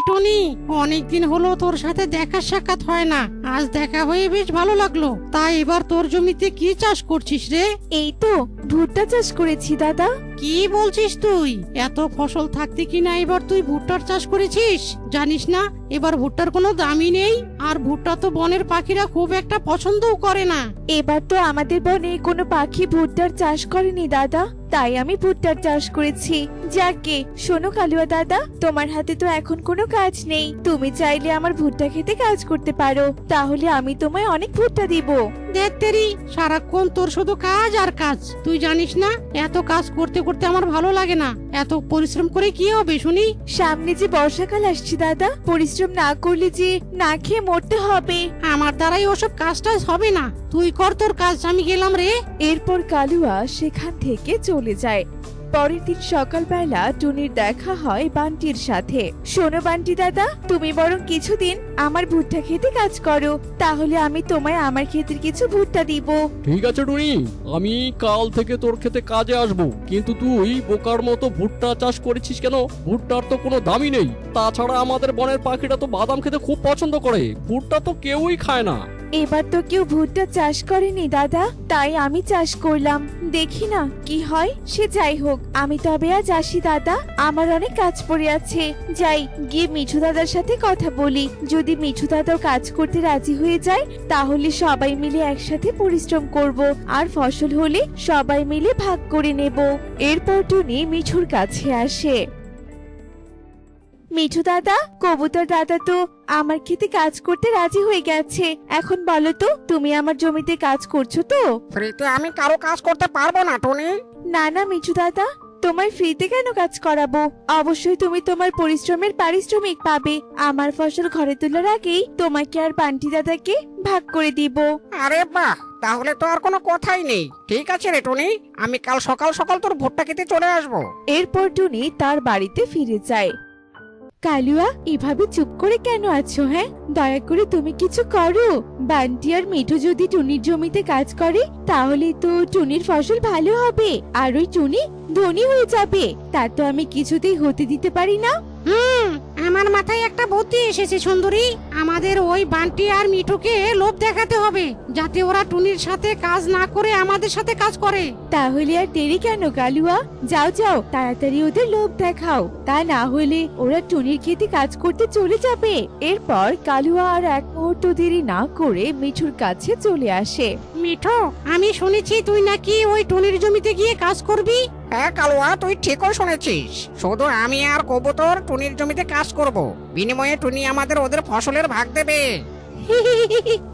Tony, অনেকদিন হলো তোর সাথে দেখা সাক্ষাৎ হয় না। আজ দেখা হয়ে বেশ ভালো লাগলো। তাই এবার তোর জমিতে কি চাষ করছিস রে? এই তো ভুট্টা চাষ করেছি দাদা। কি বলছিস তুই? এত ফসল থাকতে কিনা এবার তুই ভুট্টার চাষ করেছিস? জানিস না এবার ভুট্টার কোনো দামই নেই, আর ভুট্টা তো বনের পাখিরা খুব একটা পছন্দও করে না। এবার তো আমাদের বনে কোনো পাখি ভুট্টার চাষ করেনি দাদা, তাই আমি ভুট্টার চাষ করেছি। যাকে শোনো কালুয়া দাদা, তোমার হাতে তো এখন কোনো কাজ নেই, তুমি চাইলে আমার ভুট্টা খেতে কাজ করতে পারো, তাহলে আমি তোমায় অনেক ভুট্টা দিব। দেখ সারাক্ষণ তোর শুধু কাজ আর কাজ। তুই জানিস না এত কাজ করতে করতে আমার ভালো লাগে না। এত পরিশ্রম করে কি হবে শুনি? সামনে যে বর্ষাকাল আসছে দাদা, পরিশ্রম না করলে যে না খেয়ে মরতে হবে। আমার দ্বারাই ওসব কাজটা হবে না। তুই কর তোর কাজ, আমি গেলাম রে। এরপর কালুয়া সেখান থেকে চলে যায়। পরের দিন সকালবেলা টুনির দেখা হয় বান্টির সাথে। শোনো বান্টি দাদা, তুমি বরং কিছুদিন আমার ভুট্টা খেতে কাজ করো, তাহলে আমি তোমায় আমার ক্ষেতের কিছু ভুট্টা দিব। ঠিক আছে টুনি, আমি কাল থেকে তোর খেতে কাজে আসবো। কিন্তু তুই বোকার মতো ভুট্টা চাষ করেছিস কেন? ভুট্টার তো কোনো দামই নেই। তাছাড়া আমাদের বনের পাখিরা তো বাদাম খেতে খুব পছন্দ করে, ভুট্টা তো কেউই খায় না। এবার তো কেউ ভুট্টা চাষ করেনি দাদা, তাই আমি চাষ করলাম, দেখি না কি হয়। সে যাই হোক, আমি তবে আজ আসি দাদা, আমার অনেক কাজ পড়ে আছে। যাই গিয়ে মিঠু দাদার সাথে কথা বলি, যদি মিঠু দাদাও কাজ করতে রাজি হয়ে যায় তাহলে সবাই মিলে একসাথে পরিশ্রম করব, আর ফসল হলে সবাই মিলে ভাগ করে নেব। এরপর টুনি মিঠুর কাছে আসে। মিঠু দাদা, কবুতর দাদা তো আমার খেতে কাজ করতে রাজি হয়ে গেছে। এখন বলো তো, তুমি আমার জমিতে কাজ করছো তো? ফ্রিতে আমি কারো কাজ করতে পারবো না টনি। না না মিঠু দাদা, তোমায় ফ্রিতে কেন কাজ করাবো? অবশ্যই তুমি তোমার পরিশ্রমের পারিশ্রমিক পাবে। আমার ফসল ঘরে তোলার আগেই তোমাকে আর বান্টি দাদাকে ভাগ করে দিব। আরে বাহ, তাহলে তো আর কোনো কথাই নেই। ঠিক আছে রে টনি, আমি কাল সকাল সকাল তোর ভুট্টা খেতে চলে আসবো। এরপর টুনি তার বাড়িতে ফিরে যায়। কালুয়া, এভাবে চুপ করে কেন আছো? হ্যাঁ, দয়া করে তুমি কিছু করো। বান্টি আর মিঠু যদি টুনির জমিতে কাজ করে তাহলে তো টুনির ফসল ভালো হবে, আর ওই টুনি ধনী হয়ে যাবে। তা তো আমি কিছুতেই হতে দিতে পারি না। আমার মাথায় একটা বুদ্ধি এসেছে সুন্দরী। আমাদের ওই বান্টি আর মিঠুকে লোভ দেখাতে হবে, যাতে ওরা টুনির সাথে কাজ না করে আমাদের সাথে কাজ করে। তাহলে আর দেরি কেন কালুয়া, যাও যাও তাড়াতাড়ি ওদের লোভ দেখাও, তা না হলে ওরা টুনির খেতে কাজ করতে চলে যাবে। এরপর কালুয়া আর এক মুহূর্ত দেরি না করে মিঠুর কাছে চলে আসে। মিঠু, আমি শুনেছি তুই নাকি ওই টুনির জমিতে গিয়ে কাজ করবি। হ্যাঁ কালুয়া, তুই ঠিকই শুনেছিস। শুধু আমি আর কবুতর টুনির জমিতে কাজ করব, বিনিময়ে টুনি আমাদের ওদের ফসলের ভাগ দেবে।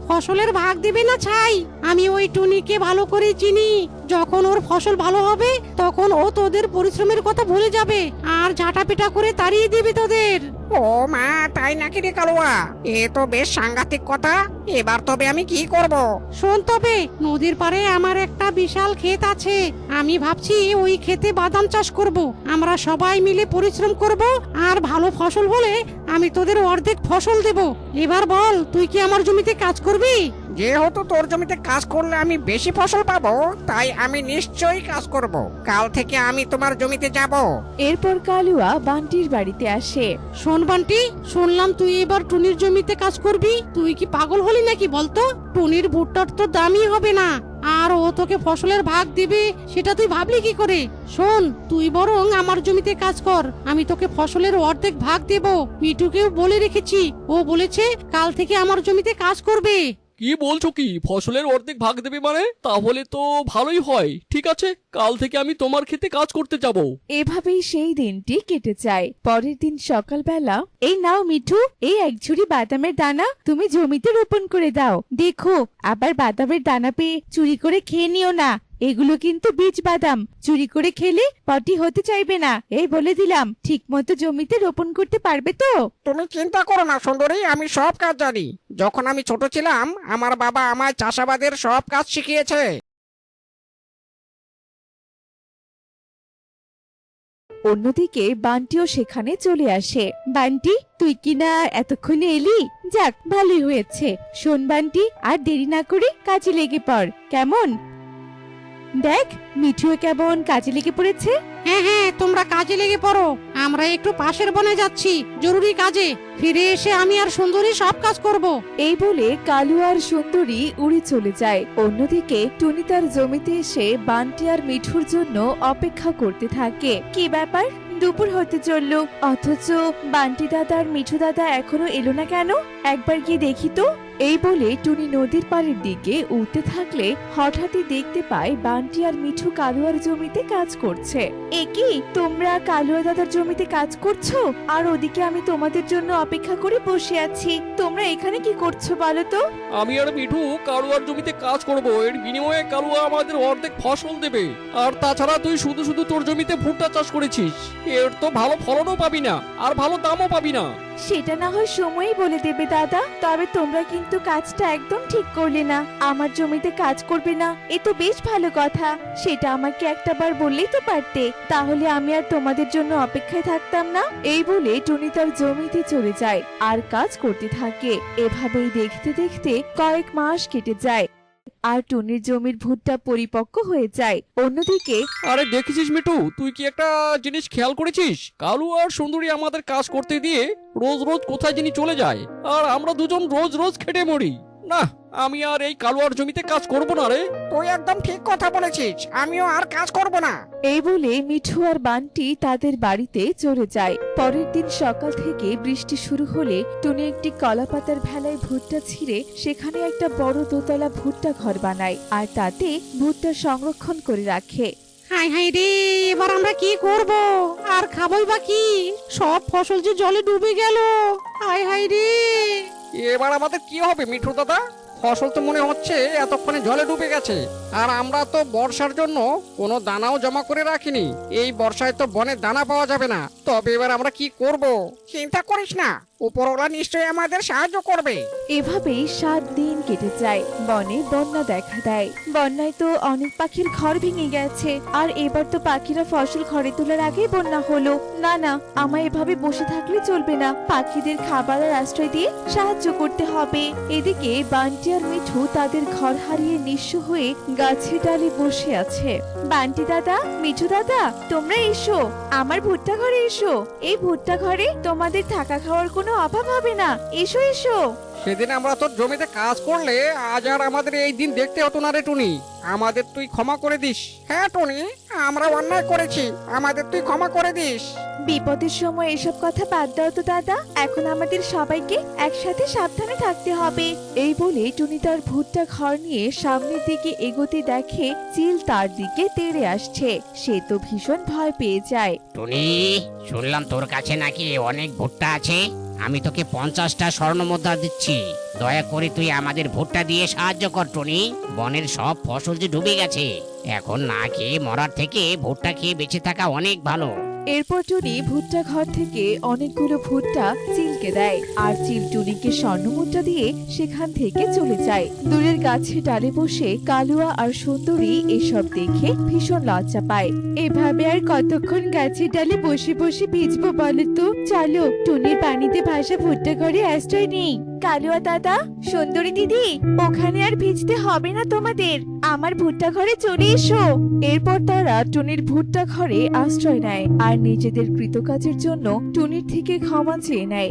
ফসলের ভাগ দেবে না ছাই, আমি ওই টুনিকে ভালো করে চিনি। যখন ওর ফসল ভালো হবে তখন ও তোদের পরিশ্রমের কথা ভুলে যাবে আর ঝাঁটা পেটা করে তাড়িয়ে দিবে তোদের। ও মা, তাই নাকি রে কালুয়া? এ তো বেশ সাংঘাতিক কথা। এবার তবে আমি কি করব? শোন তবে, নদীর পাড়ে আমার একটা বিশাল ক্ষেত আছে। আমি ভাবছি ওই ক্ষেতে বাদাম চাষ করব। আমরা সবাই মিলে পরিশ্রম করব, আর ভালো ফসল হলে আমি তোদের অর্ধেক ফসল দেব। এবার বল, তুই কি আমার জমিতে কাজ করবি? যেহেতু তোর জমিতে কাজ করলে আমি বেশি ফসল পাবো, তাই আমি নিশ্চয়ই কাজ করব। কাল থেকে আমি তোমার জমিতে যাব। এরপর কালুয়া বান্টির বাড়িতে আসে। শোন বান্টি, শুনলাম তুই এবার টুনির জমিতে কাজ করবি। তুই কি পাগল হলি নাকি বলতো? টুনির ভুট্টার তো দামই হবে না, আর ও তোকে ফসলের ভাগ দিবে সেটা তুই ভাবলি কি করে? শোন, তুই বরং আমার জমিতে কাজ কর, আমি তোকে ফসলের অর্ধেক ভাগ দেব। মিঠুকেও বলে রেখেছি, ও বলেছে কাল থেকে আমার জমিতে কাজ করবে। কি বলছো কি? ফসলের অর্ধেক ভাগ দেবে মানে? তাহলে তো ভালোই হয়। ঠিক আছে, কাল থেকে আমি তোমার খেতে কাজ করতে যাব। এভাবেই সেই দিনটি কেটে যায়। পরের দিন সকালবেলা, এই নাও মিঠু, এই এক ঝুড়ি বাদামের দানা তুমি জমিতে রোপণ করে দাও। দেখো, আবার বাদামের দানা পেয়ে চুরি করে খেয়ে নিও না। এগুলো কিন্তু বীজ বাদাম, চুরি করে খেলে পটি হতে চাইবে না, এই বলে দিলাম। ঠিক মতো জমিতে রোপণ করতে পারবে তো? তুমি চিন্তা করো না সুন্দরী, আমি সব কাজ জানি। যখন আমি ছোট ছিলাম আমার বাবা আমায় চাষাবাদের সব কাজ শিখিয়েছে। অন্যদিকে বান্টিও সেখানে চলে আসে। বান্টি, তুই কিনা এতক্ষণে এলি? যাক, ভালোই হয়েছে। শোন বান্টি, আর দেরি না করে কাজে লেগে পড়, কেমন? দেখ, মিঠুও কেমন কাজে লেগে পড়েছে। হ্যাঁ হ্যাঁ, তোমরা কাজে লেগে পড়ো। আমরা একটু পাশের বনে যাচ্ছি জরুরি কাজে, ফিরে এসে আমি আর সুন্দরী সব কাজ করব। এই বলে কালু আর সুন্দরী উড়ে চলে যায়। অন্যদিকে টুনি তার জমিতে এসে বান্টি আর মিঠুর জন্য অপেক্ষা করতে থাকে। কি ব্যাপার, দুপুর হতে চললো অথচ বান্টি দাদা আর মিঠু দাদা এখনো এলো না কেন? একবার গিয়ে দেখি তো। এই বলে টুনি নদীর পাড়ের দিকে উঠতে থাকলে হঠাৎই দেখতে পায় বান্টি আর মিঠু কালুয়ার জমিতে কাজ করছে। এ কি, তোমরা কালুয়া দাদার জমিতে কাজ করছো আর ওদিকে আমি তোমাদের জন্য অপেক্ষা করে বসে আছি। তোমরা এখানে কি করছো বলো তো? আমি আর মিঠু কালুয়ার জমিতে কাজ করব, এর বিনিময়ে কালুয়া আমাদের অর্ধেক ফসল দেবে। আর তাছাড়া তুই শুধু শুধু তোর জমিতে ভুট্টা চাষ করেছিস, এর তো ভালো ফলনও পাবি না আর ভালো দামও পাবি না। সেটা না হয় সময়ই বলে দেবে দাদা, তবে তোমরা কিন্তু কাজটা একদম ঠিক করলে না। আমার জমিতে কাজ করবে না, এ তো বেশ ভালো কথা। সেটা আমাকে একটাবার বললেই তো পারতে, তাহলে আমি আর তোমাদের জন্য অপেক্ষায় থাকতাম না। এই বলে টুনি তার জমিতে চলে যায় আর কাজ করতে থাকে। এভাবেই দেখতে দেখতে কয়েক মাস কেটে যায় আর টুনির জমির ভুট্টা পরিপক্ক হয়ে যায়। অন্যদিকে আরে দেখেছিস মিঠু, তুই কি একটা জিনিস খেয়াল করেছিস? কালু আর সুন্দরী আমাদের কাজ করতে দিয়ে রোজ রোজ কোথায় যিনি চলে যায়, আর আমরা দুজন রোজ রোজ খেটে মরি। না, আমি আর এই কালুয়ার জমিতে কাজ করব না রে। তুই একদম ঠিক কথা বলেছিস, আমিও আর কাজ করব না। এই বলে মিঠু আর বান্টি তাদের বাড়িতে চলে যায়। পরের দিন সকাল থেকে বৃষ্টি শুরু হলে টুনি একটি কলাপাতার ভেলায় ভুট্টা ছিঁড়ে সেখানে একটা বড় দোতলা ভুট্টা ঘর বানায় আর তাতে ভুট্টা সংরক্ষণ করে রাখে। হাই হাই রে, এবার আমরা কি করব? আর খাবই বা কি? সব ফসল যে জলে ডুবে গেল। হাই হাই রে, এবার আমাদের কি হবে মিঠু দাদা? ফসল তো মনে হচ্ছে এতক্ষণে জলে ডুবে গেছে, আর আমরা তো বর্ষার জন্য কোনো দানাও জমা করে রাখিনি। এই বর্ষায় তো বনে দানা পাওয়া যাবে না। তবে এবার আমরা কি করব? চিন্তা করিস না, উপরওয়ালা নিশ্চয়ই আমাদের সাহায্য করবে। এভাবেই 7 দিন কেটে যায়। বনে বন্যা দেখা দেয়। বন্যায় তো অনেক পাখির ঘর ভেঙে গেছে, আর এবার তো পাখিরা ফসল ঘরে তোলার আগেই বন্যা হলো। না না, আমায় এভাবে বসে থাকলে চলবে না। পাখিদের খাবার আর আশ্রয় দিয়ে সাহায্য করতে হবে। এদিকে বান্টি আর মিঠু তাদের ঘর হারিয়ে নিঃস্ব হয়ে গাছের ডালে বসে আছে। বান্টি দাদা, মিঠু দাদা, তোমরা এসো, আমার ভুট্টা ঘরে এসো। এই ভুট্টা ঘরে তোমাদের থাকা খাওয়ার কোনো অভাব হবে না। এসো এসো। সেদিন আমরা তোর জমিতে কাজ করলে আজ আর আমাদের এই দিন দেখতে হতো না রে টুনি। আমাদের তুই ক্ষমা করে দিস। হ্যাঁ টনি, আমরা অন্যায় করেছি, আমাদের তুই ক্ষমা করে দিস। বিপদের সময় এসব কথা বাদ দাও তো দাদা। এখন আমাদের সবাইকে একসাথে সাবধানে থাকতে হবে। এই বলে টুনি তার ভুট্টা ঘর নিয়ে সামনের দিকে এগোতে দেখে চিল তার দিকে তেড়ে আসছে। সে তো ভীষণ ভয় পেয়ে যায়। টুনি, শুনলাম তোর কাছে নাকি অনেক ভুট্টা আছে। আমি তোকে 50টা স্বর্ণ মুদ্রা দিচ্ছি। দয়া করে তুই আমাদের ভুট্টা দিয়ে সাহায্য কর টুনি। বনের সব ফসল যে ডুবে গেছে, এখন না খেয়ে মরার থেকে ভুট্টা খেয়ে বেঁচে থাকা অনেক ভালো। এরপর টুনি ভুট্টা ঘর থেকে অনেকগুলো ভুট্টা চিলকে দেয় আর চিল টুনিকে স্বর্ণমুদ্রা দিয়ে সেখান থেকে চলে যায়। দূরের গাছে ডালে বসে কালুয়া আর সুন্দরী এসব দেখে ভীষণ লজ্জা পায়। এভাবে আর কতক্ষণ গাছের ডালে বসে বসে ভিজবো বলো তো? চলো টুনির পানিতে ভাসা ভুট্টা ঘরে আশ্রয় নেই। কালুয়া দাদা, সুন্দরী দিদি, ওখানে আর ভিজতে হবে না তোমাদের। আমার ভুট্টা ঘরে চলে এসো। এরপর তারা টুনির ভুট্টা ঘরে আশ্রয় নেয় আর নিজেদের কৃতকাজের জন্য টুনির থেকে ক্ষমা চেয়ে নেয়।